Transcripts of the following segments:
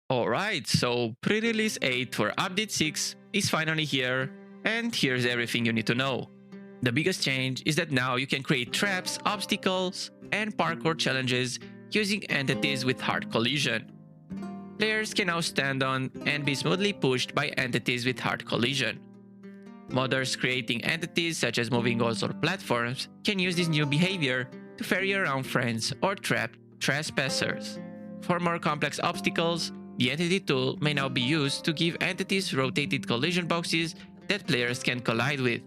Alright, so pre-release 8 for update 6 is finally here, and here's everything you need to know. The biggest change is that now you can create traps, obstacles, and parkour challenges using entities with hard collision. Players can now stand on and be smoothly pushed by entities with hard collision. Modders creating entities such as moving walls or platforms can use this new behavior to ferry around friends or trap trespassers. For more complex obstacles, the entity tool may now be used to give entities rotated collision boxes that players can collide with.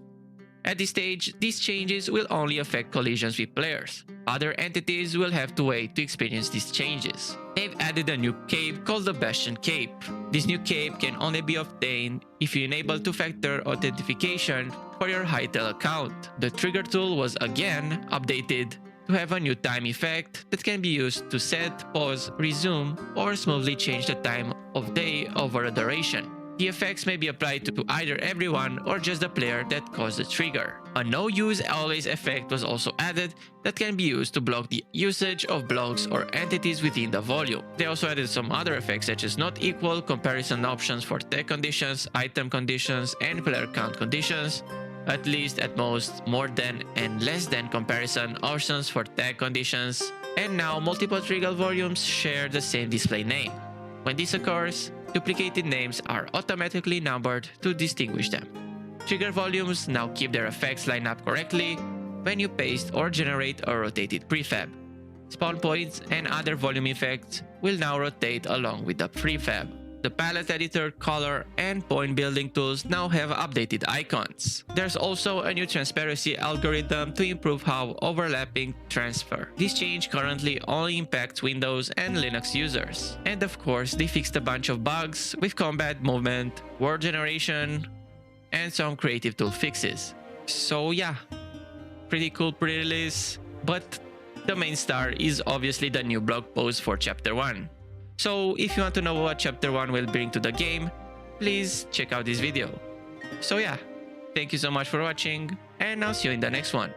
At this stage, these changes will only affect collisions with players. Other entities will have to wait to experience these changes. They've added a new cape called the Bastion Cape. This new cape can only be obtained if you enable two-factor authentication for your Hytale account. The trigger tool was again updated to have a new time effect that can be used to set, pause, resume, or smoothly change the time of day over a duration. The effects may be applied to either everyone or just the player that caused the trigger. A no use always effect was also added that can be used to block the usage of blocks or entities within the volume. They also added some other effects such as not equal comparison options for tech conditions, item conditions, and player count conditions, at least, at most, more than and less than comparison options for tag conditions, and now multiple trigger volumes share the same display name. When this occurs, duplicated names are automatically numbered to distinguish them. Trigger volumes now keep their effects lined up correctly when you paste or generate a rotated prefab. Spawn points and other volume effects will now rotate along with the prefab. The palette editor, color, and point building tools now have updated icons. There's also a new transparency algorithm to improve how overlapping transfer. This change currently only impacts Windows and Linux users. And of course, they fixed a bunch of bugs with combat movement, word generation, and some creative tool fixes. So yeah, pretty cool pre-release, but the main star is obviously the new blog post for Chapter 1. So if you want to know what Chapter 1 will bring to the game, please check out this video. So yeah, thank you so much for watching, and I'll see you in the next one.